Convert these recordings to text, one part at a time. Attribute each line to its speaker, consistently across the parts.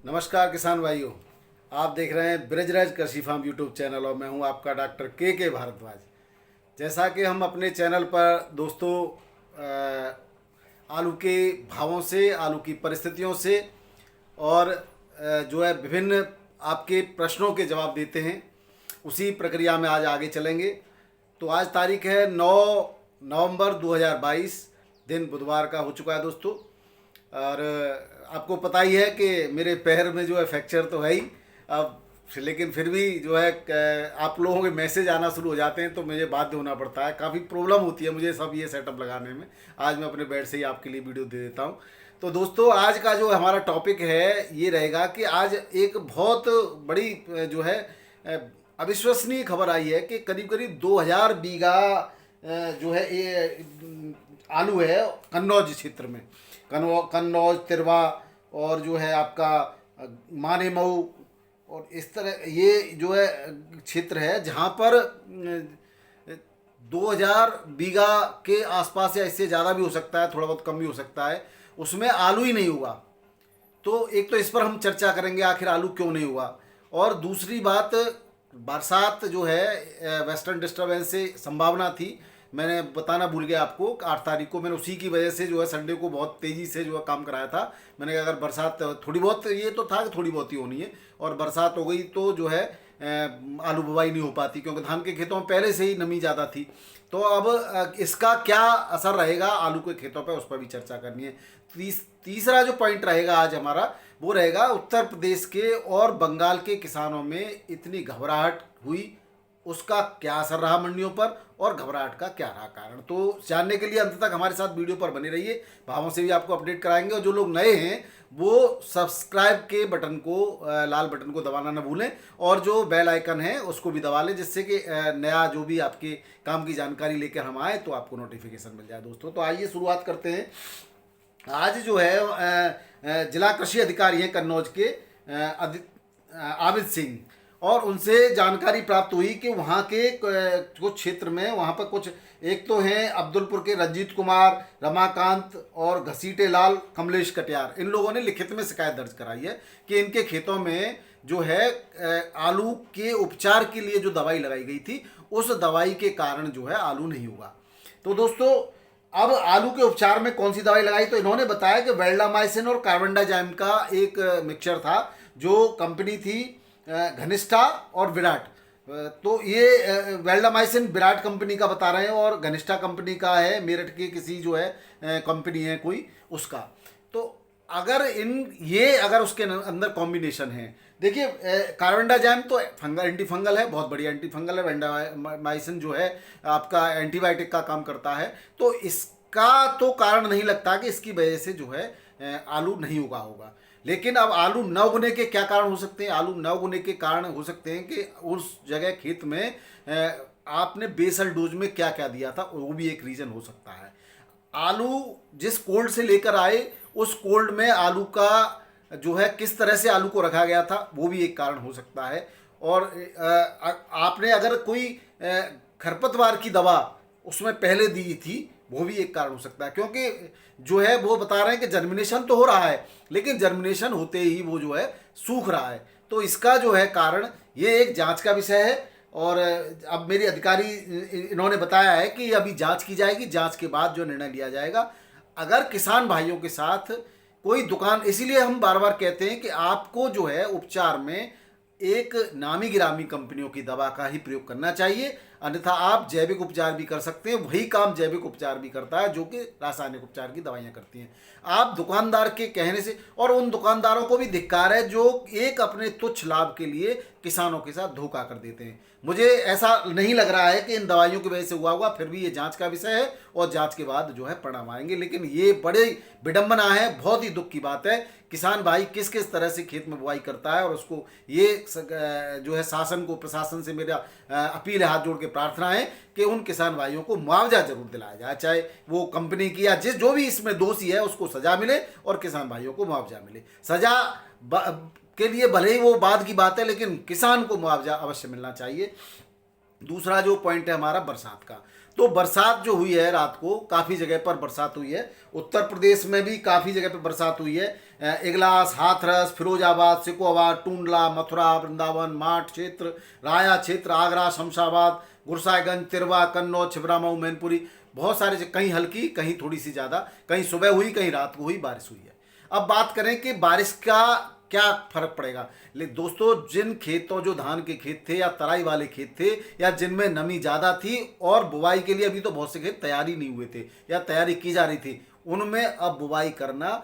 Speaker 1: नमस्कार किसान भाइयों, आप देख रहे हैं ब्रजराज कृषि फार्म यूट्यूब चैनल और मैं हूं आपका डॉक्टर के भारद्वाज। जैसा कि हम अपने चैनल पर दोस्तों आलू के भावों से, आलू की परिस्थितियों से और जो है विभिन्न आपके प्रश्नों के जवाब देते हैं, उसी प्रक्रिया में आज आगे चलेंगे। तो आज तारीख है 9 नवंबर 2022, दिन बुधवार का हो चुका है दोस्तों। और आपको पता ही है कि मेरे पैर में जो है फ्रैक्चर तो है ही अब, लेकिन फिर भी जो है आप लोगों के मैसेज आना शुरू हो जाते हैं तो मुझे बाध्य होना पड़ता है। काफ़ी प्रॉब्लम होती है मुझे सब ये सेटअप लगाने में। आज मैं अपने बेड से ही आपके लिए वीडियो दे देता हूँ। तो दोस्तों आज का जो हमारा टॉपिक है ये रहेगा कि आज एक बहुत बड़ी जो है अविश्वसनीय खबर आई है कि करीब करीब 2000 बीघा जो है ये आलू है कन्नौज क्षेत्र में, कन्नौज, तिरवा और जो है आपका माने मऊ और इस तरह ये जो है क्षेत्र है जहाँ पर 2000 बीघा के आसपास या इससे ज़्यादा भी हो सकता है, थोड़ा बहुत कम भी हो सकता है, उसमें आलू ही नहीं हुआ। तो एक तो इस पर हम चर्चा करेंगे आखिर आलू क्यों नहीं हुआ, और दूसरी बात बरसात जो है वेस्टर्न डिस्टर्बेंस से संभावना थी, मैंने बताना भूल गया आपको। 8 तारीख को मैंने उसी की वजह से जो है संडे को बहुत तेज़ी से जो है काम कराया था। मैंने कहा अगर बरसात थोड़ी बहुत, ये तो था कि थोड़ी बहुत ही होनी है, और बरसात हो गई तो जो है आलू बुवाई नहीं हो पाती क्योंकि धान के खेतों में पहले से ही नमी ज़्यादा थी। तो अब इसका क्या असर रहेगा आलू के खेतों पर, उस पर भी चर्चा करनी है। तीसरा जो पॉइंट रहेगा आज हमारा वो रहेगा उत्तर प्रदेश के और बंगाल के किसानों में इतनी घबराहट हुई, उसका क्या असर रहा मंडियों पर और घबराहट का क्या रहा कारण। तो जानने के लिए अंत तक हमारे साथ वीडियो पर बने रहिए, भावों से भी आपको अपडेट कराएंगे। और जो लोग नए हैं वो सब्सक्राइब के बटन को, लाल बटन को दबाना न भूलें, और जो बेल आइकन है उसको भी दबा लें, जिससे कि नया जो भी आपके काम की जानकारी लेकर हम आए तो आपको नोटिफिकेशन मिल जाए दोस्तों। तो आइए शुरुआत करते हैं। आज जो है जिला कृषि अधिकारी हैं कन्नौज के आबिद सिंह, और उनसे जानकारी प्राप्त हुई कि वहाँ के कुछ क्षेत्र में, वहाँ पर कुछ, एक तो हैं अब्दुलपुर के रंजीत कुमार, रमाकांत और घसीटे लाल, कमलेश कटियार, इन लोगों ने लिखित में शिकायत दर्ज कराई है कि इनके खेतों में जो है आलू के उपचार के लिए जो दवाई लगाई गई थी उस दवाई के कारण जो है आलू नहीं हुआ। तो दोस्तों अब आलू के उपचार में कौन सी दवाई लगाई, तो इन्होंने बताया कि वेल्डामाइसिन और कार्बेंडाजिम का एक मिक्सचर था, जो कंपनी थी घनिष्ठा और विराट। तो ये वेल्डामाइसिन विराट कंपनी का बता रहे हैं और घनिष्ठा कंपनी का है मेरठ की किसी जो है कंपनी है कोई उसका। तो अगर अगर उसके अंदर कॉम्बिनेशन है, देखिए कार्बेंडाजिम तो एंटी फंगल है, बहुत बढ़िया एंटी फंगल है। वेंडामाइसिन जो है आपका एंटीबायोटिक का काम करता है। तो इसका तो कारण नहीं लगता कि इसकी वजह से जो है आलू नहीं उगा होगा। लेकिन अब आलू न उगने के क्या कारण हो सकते हैं? आलू न उगने के कारण हो सकते हैं कि उस जगह खेत में आपने बेसल डोज में क्या क्या दिया था, वो भी एक रीज़न हो सकता है। आलू जिस कोल्ड से लेकर आए उस कोल्ड में आलू का जो है किस तरह से आलू को रखा गया था, वो भी एक कारण हो सकता है। और आपने अगर कोई खरपतवार की दवा उसमें पहले दी थी, वो भी एक कारण हो सकता है। क्योंकि जो है वो बता रहे हैं कि जर्मिनेशन तो हो रहा है, लेकिन जर्मिनेशन होते ही वो जो है सूख रहा है। तो इसका जो है कारण ये एक जांच का विषय है। और अब मेरे अधिकारी इन्होंने बताया है कि अभी जांच की जाएगी, जांच के बाद जो निर्णय लिया जाएगा। अगर किसान भाइयों के साथ कोई दुकान, इसीलिए हम बार बार कहते हैं कि आपको जो है उपचार में एक नामी गिरामी कंपनियों की दवा का ही प्रयोग करना चाहिए, अन्यथा आप जैविक उपचार भी कर सकते हैं। वही काम जैविक उपचार भी करता है जो कि रासायनिक उपचार की दवाइयाँ करती हैं। आप दुकानदार के कहने से, और उन दुकानदारों को भी धिक्कार है जो एक अपने तुच्छ लाभ के लिए किसानों के साथ धोखा कर देते हैं। मुझे ऐसा नहीं लग रहा है कि इन दवाइयों की वजह से हुआ होगा, फिर भी ये जांच का विषय है और जांच के बाद जो है परिणाम आएंगे। लेकिन ये बड़े विडंबना है, बहुत ही दुख की बात है। किसान भाई किस किस तरह से खेत में बुआई करता है, और उसको ये जो है शासन को, प्रशासन से मेरा अपील है, हाथ जोड़ के प्रार्थना है कि उन किसान भाइयों को मुआवजा जरूर दिलाया जाए, चाहे वो कंपनी की या जो भी इसमें दोषी है उसको सजा मिले और किसान भाइयों को मुआवजा मिले। सजा के लिए भले ही वो बाद की बात है, लेकिन किसान को मुआवजा अवश्य मिलना चाहिए। दूसरा जो पॉइंट है हमारा बरसात का, तो बरसात जो हुई है रात को काफ़ी जगह पर बरसात हुई है। उत्तर प्रदेश में भी काफ़ी जगह पर बरसात हुई है। इगलास, हाथरस, फिरोजाबाद, सिकोहाबाद, टूंडला, मथुरा, वृंदावन, माठ क्षेत्र, राया क्षेत्र, आगरा, शमशाबाद, गुरसाईगंज, तिरवा, कन्नौज, छिबरामऊ, मैनपुरी, बहुत सारे कहीं हल्की कहीं थोड़ी सी ज़्यादा, कहीं सुबह हुई कहीं रात को हुई बारिश हुई है। अब बात करें कि बारिश का क्या फर्क पड़ेगा। लेकिन दोस्तों, जिन खेतों, जो धान के खेत थे या तराई वाले खेत थे या जिनमें नमी ज़्यादा थी और बुवाई के लिए अभी तो बहुत से खेत तैयारी नहीं हुए थे या तैयारी की जा रही थी, उनमें अब बुवाई करना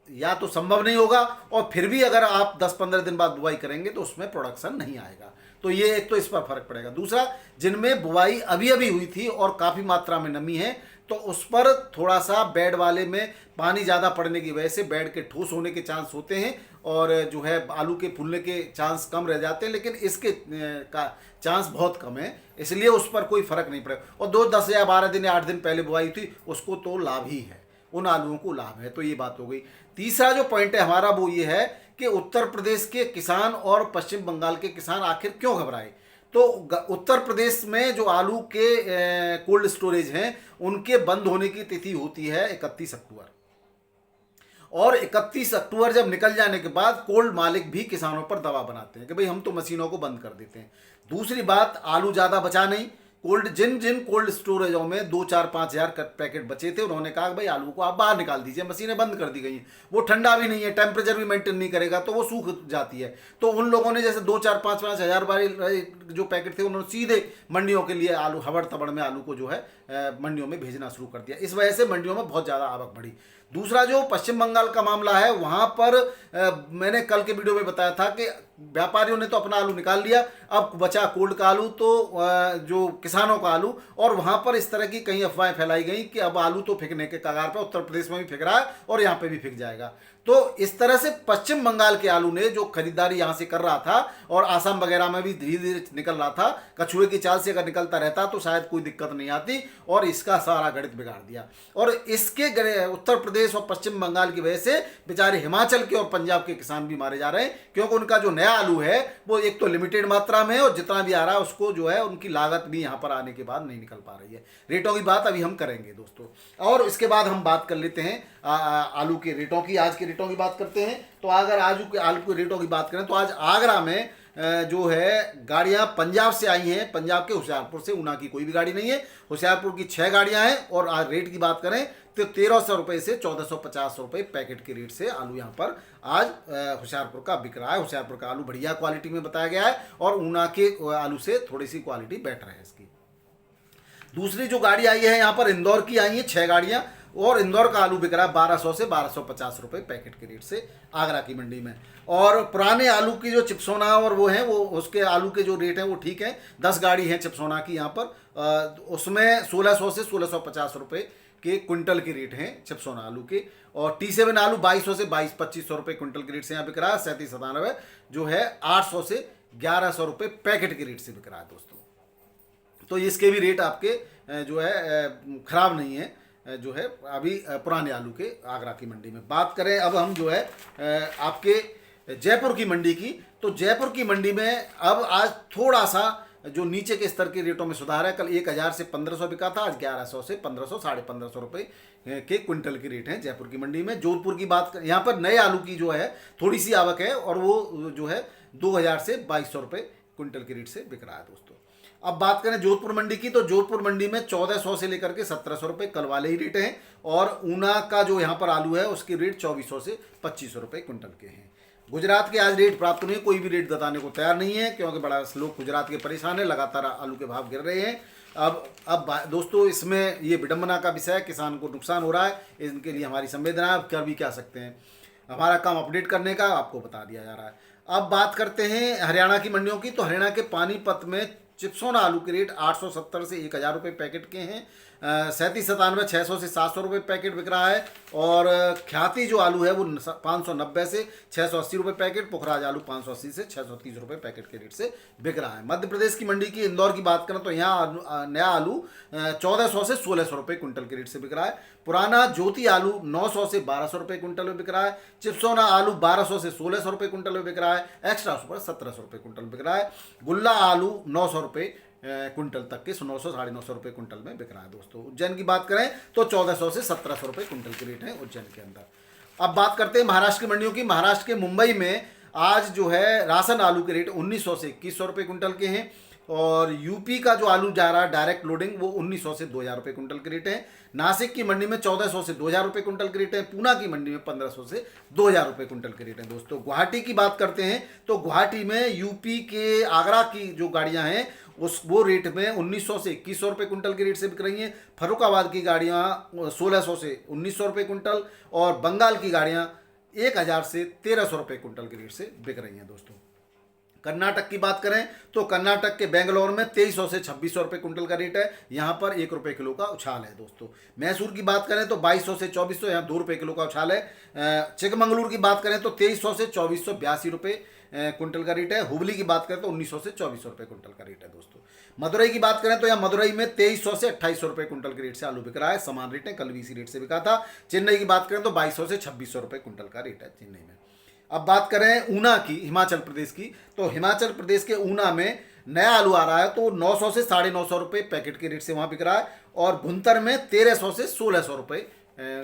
Speaker 1: या तो संभव नहीं होगा, और फिर भी अगर आप 10-15 दिन बाद बुवाई करेंगे तो उसमें प्रोडक्शन नहीं आएगा। तो ये एक तो इस पर फर्क पड़ेगा। दूसरा, जिनमें बुवाई अभी अभी हुई थी और काफ़ी मात्रा में नमी है, तो उस पर थोड़ा सा बेड वाले में पानी ज़्यादा पड़ने की वजह से बेड के ठोस होने के चांस होते हैं और जो है आलू के फूलने के चांस कम रह जाते हैं, लेकिन इसके का चांस बहुत कम है, इसलिए उस पर कोई फर्क नहीं पड़ेगा। और 10 या 12 दिन या 8 दिन पहले बुआई थी उसको तो लाभ ही है, उन आलूओं को लाभ है। तो ये बात हो गई। तीसरा जो पॉइंट है हमारा वो ये है कि उत्तर प्रदेश के किसान और पश्चिम बंगाल के किसान आखिर क्यों घबराए। तो उत्तर प्रदेश में जो आलू के कोल्ड स्टोरेज हैं उनके बंद होने की तिथि होती है 31 अक्टूबर, और 31 अक्टूबर जब निकल जाने के बाद कोल्ड मालिक भी किसानों पर दबाव बनाते हैं कि भाई हम तो मशीनों को बंद कर देते हैं। दूसरी बात, आलू ज़्यादा बचा नहीं। कोल्ड जिन कोल्ड स्टोरेजों में 2-4-5 हज़ार पैकेट बचे थे, उन्होंने कहा भाई आलू को आप बाहर निकाल दीजिए, मशीनें बंद कर दी गई हैं, वो ठंडा भी नहीं है, टेम्परेचर भी मेंटेन नहीं करेगा तो वो सूख जाती है। तो उन लोगों ने जैसे 2-4-5 हज़ार वाले जो पैकेट थे उन्होंने सीधे मंडियों के लिए आलू हबड़ तबड़ में आलू को जो है मंडियों में भेजना शुरू कर दिया। इस वजह से मंडियों में बहुत ज़्यादा आवक बढ़ी। दूसरा जो पश्चिम बंगाल का मामला है, वहाँ पर मैंने कल के वीडियो में बताया था कि व्यापारियों ने तो अपना आलू निकाल लिया, अब बचा कोल्ड का आलू, तो जो किसानों का आलू, और वहाँ पर इस तरह की कई अफवाहें फैलाई गई कि अब आलू तो फेंकने के कगार पर, उत्तर प्रदेश में भी फेंक रहा है और यहाँ पे भी फेंक जाएगा। तो इस तरह से पश्चिम बंगाल के आलू ने जो खरीदारी यहाँ से कर रहा था और आसाम वगैरह में भी धीरे धीरे निकल रहा था, कछुए की चाल से अगर निकलता रहता तो शायद कोई दिक्कत नहीं आती, और इसका सारा गणित बिगाड़ दिया। और इसके उत्तर प्रदेश और पश्चिम बंगाल की वजह से बेचारे हिमाचल के और पंजाब के किसान भी मारे जा रहे हैं, क्योंकि उनका जो नया आलू है वो एक तो लिमिटेड मात्रा में है और जितना भी आ रहा है उसको जो है उनकी लागत भी यहाँ पर आने के बाद नहीं निकल पा रही है। रेटों की बात अभी हम करेंगे दोस्तों, और इसके बाद हम बात कर लेते हैं आलू के रेटों की। आज के रेटों की बात करते हैं। तो अगर आलू के रेटों की बात करें तो आज आगरा में जो है गाड़ियां पंजाब से आई हैं, पंजाब के होशियारपुर से, ऊना की कोई भी गाड़ी नहीं है, होशियारपुर की 6 गाड़ियां हैं। और आज रेट की बात करें तो 1300 रुपये से 1450 रुपये पैकेट के रेट से आलू यहाँ पर आज होशियारपुर का बिक रहा है। होशियारपुर का आलू बढ़िया क्वालिटी में बताया गया है और ऊना के आलू से थोड़ी सी क्वालिटी बेटर है इसकी। दूसरी जो गाड़ी आई है यहाँ पर इंदौर की आई है 6 गाड़ियाँ, और इंदौर का आलू बिक रहा है 1200 से 1250 रुपये पैकेट के रेट से आगरा की मंडी में। और पुराने आलू की जो चिप्सोना और वो हैं, वो उसके आलू के जो रेट हैं वो ठीक है। 10 गाड़ी हैं चिप्सोना की यहाँ पर, उसमें 1600 से 1650 रुपये के क्विंटल के रेट हैं चिप्सोना आलू के। और T7 आलू 2200 से 2200-2500 रुपये क्विंटल के रेट से यहाँ बिक रहा है। 3797 जो है 800 से 1100 रुपये पैकेट के रेट से बिक रहा है दोस्तों। तो इसके भी रेट आपके जो है ख़राब नहीं है, जो है अभी पुराने आलू के आगरा की मंडी में। बात करें अब हम जो है आपके जयपुर की मंडी की, तो जयपुर की मंडी में अब आज थोड़ा सा जो नीचे के स्तर के रेटों में सुधार है। कल 1000 से 1500 बिका था, आज 1100 से 1500, 1550 रुपये के क्विंटल के रेट हैं जयपुर की मंडी में। जोधपुर की बात करें, यहाँ पर नए आलू की जो है थोड़ी सी आवक है और वो जो है 2000 से 2200 रुपये क्विंटल के रेट से बिक रहा है दोस्तों। अब बात करें जोधपुर मंडी की, तो जोधपुर मंडी में 1400 से लेकर के 1700 रुपये कल वाले ही रेट हैं, और ऊना का जो यहाँ पर आलू है उसके रेट 2400 से 2500 रुपये क्विंटल के हैं। गुजरात के आज रेट प्राप्त नहीं, कोई भी रेट बताने को तैयार नहीं है, क्योंकि बड़ा लोग गुजरात के परेशान है, लगातार आलू के भाव गिर रहे हैं। अब दोस्तों इसमें ये विडंबना का विषय है, किसान को नुकसान हो रहा है, इनके लिए हमारी संवेदना है, कर भी क्या सकते हैं। हमारा काम अपडेट करने का, आपको बता दिया जा रहा है। अब बात करते हैं हरियाणा की मंडियों की, तो हरियाणा के पानीपत में चिप्सोना आलू के रेट 870 से 1000 रुपये पैकेट के हैं। 3797 600 से 700 रुपये पैकेट बिक रहा है। और ख्याति जो आलू है वो 590 से 680 रुपये पैकेट, पुखराज आलू 580 से 630 रुपये पैकेट के रेट से बिक रहा है। मध्य प्रदेश की मंडी की इंदौर की बात करें तो यहाँ नया आलू 1400 से 1600 रुपये क्विंटल के रेट से बिक रहा है। पुराना ज्योति आलू 900 से 1200 रुपये क्विंटल में बिक रहा है। चिप्सोना आलू 1200 से 1600 रुपये क्विंटल में बिक रहा है। एक्स्ट्रा सुपर 1700 रुपये क्विंटल में बिक रहा है। गुल्ला आलू 900 रुपये क्विंटल तक के 900 साढ़े 900 रुपये क्विंटल में बिक रहा है दोस्तों। उज्जैन की बात करें तो 1400 से 1700 रुपये क्विंटल के रेट हैं उज्जैन के अंदर। अब बात करते हैं महाराष्ट्र की मंडियों की। महाराष्ट्र के मुंबई में आज जो है राशन आलू के रेट 1900 से 2100 रुपये कुंटल के हैं, और यूपी का जो आलू जा रहा है डायरेक्ट लोडिंग वो 1900 से 2000 रुपये कुंटल के रेट है। नासिक की मंडी में 1400 से 2000 रुपये कुंटल के रेट है। पूना की मंडी में 1500 से 2000 रुपये कुंटल के रेट है। दोस्तों गुवाहाटी की बात करते हैं तो गुवाहाटी में यूपी के आगरा की जो गाड़ियां हैं वो रेट में 1900 से 2100 रुपये कुंटल के रेट से बिक रही हैं। फर्रुखाबाद की गाड़ियाँ 1600 से 1900 रुपये कुंटल, और बंगाल की गाड़ियाँ 1000 से 1300 रुपये कुंटल के रेट से बिक रही हैं। दोस्तों कर्नाटक की बात करें तो कर्नाटक के बेंगलोर में 2300 से 2600 रुपये कुंटल का रेट है। यहाँ पर 1 रुपये किलो का उछाल है। दोस्तों मैसूर की बात करें तो 2200 से 2400, यहाँ 2 रुपये किलो का उछाल है। चिकमंगलुरु की बात करें तो 2300 से 2482 रुपये कुंटल का रेट है। हुबली की बात करें तो 1900 से 2400 रुपये कुंटल का रेट है। दोस्तों मदुरई की बात करें तो यहाँ मदुरई में 2300 से 2800 रुपये कुंटल के रेट से आलू बिक रहा है। समान रेट है, कल भी इसी रेट से बिका था। चेन्नई की बात करें तो 2200 से 2600 रुपये कुंटल का रेट है चेन्नई में। अब बात करें ऊना की, हिमाचल प्रदेश की, तो हिमाचल प्रदेश के ऊना में नया आलू आ रहा है तो 900 से 950 रुपये पैकेट के रेट से वहाँ बिक रहा है, और भुंतर में 1300 से 1600 रुपये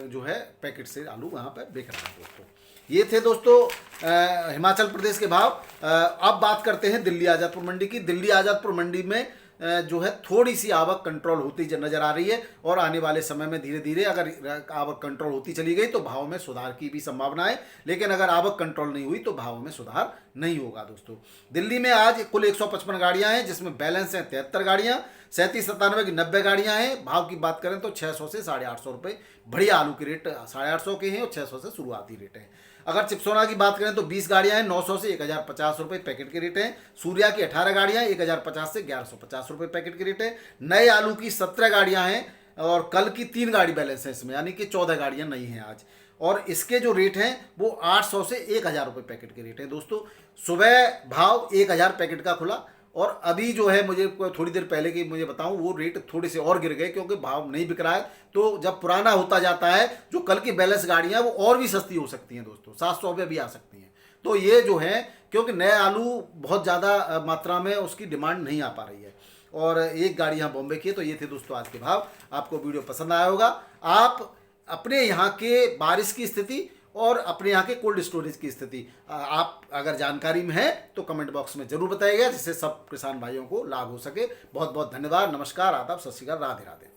Speaker 1: जो है पैकेट से आलू वहाँ पर बिक रहा है। दोस्तों ये थे दोस्तों हिमाचल प्रदेश के भाव। अब बात करते हैं दिल्ली आज़ादपुर मंडी की। दिल्ली आज़ादपुर मंडी में जो है थोड़ी सी आवक कंट्रोल होती नजर आ रही है, और आने वाले समय में धीरे धीरे अगर आवक कंट्रोल होती चली गई तो भाव में सुधार की भी संभावना है, लेकिन अगर आवक कंट्रोल नहीं हुई तो भाव में सुधार नहीं होगा। दोस्तों दिल्ली में आज कुल 155 गाड़ियां हैं, जिसमें बैलेंस हैं 73 गाड़ियां, 3797 की 90 गाड़ियां हैं। भाव की बात करें तो 600 से 850 रुपये बढ़िया आलू के रेट 850 के हैं, और 600 से शुरुआती रेट है। अगर चिप्सोना की बात करें तो 20 गाड़ियां हैं, 900 से 1050 रुपये पैकेट के रेट हैं। सूर्या की 18 गाड़ियां 1050 से 1150 रुपये पैकेट के रेट है। नए आलू की 17 गाड़ियां हैं, और कल की 3 गाड़ी बैलेंस है इसमें, यानी कि 14 गाड़ियां नई हैं आज, और इसके जो रेट हैं वो 800 से 1000 रुपये पैकेट के रेट हैं। दोस्तों सुबह भाव 1000 पैकेट का खुला, और अभी जो है मुझे थोड़ी देर पहले की मुझे बताऊं वो रेट थोड़े से और गिर गए, क्योंकि भाव नहीं बिक रहा है। तो जब पुराना होता जाता है जो कल की बैलेंस गाड़ियां वो और भी सस्ती हो सकती हैं। दोस्तों 700 रुपये भी आ सकती हैं। तो ये जो है क्योंकि नए आलू बहुत ज़्यादा मात्रा में उसकी डिमांड नहीं आ पा रही है, और एक गाड़ी यहाँ बॉम्बे की है। तो ये थे दोस्तों आज के भाव। आपको वीडियो पसंद आया होगा। आप अपने यहाँ के बारिश की स्थिति और अपने यहाँ के कोल्ड स्टोरेज की स्थिति आप अगर जानकारी में है तो कमेंट बॉक्स में जरूर बताइएगा, जिससे सब किसान भाइयों को लाभ हो सके। बहुत बहुत धन्यवाद। नमस्कार, आदाब, सत श्री अकाल, राधे राधे।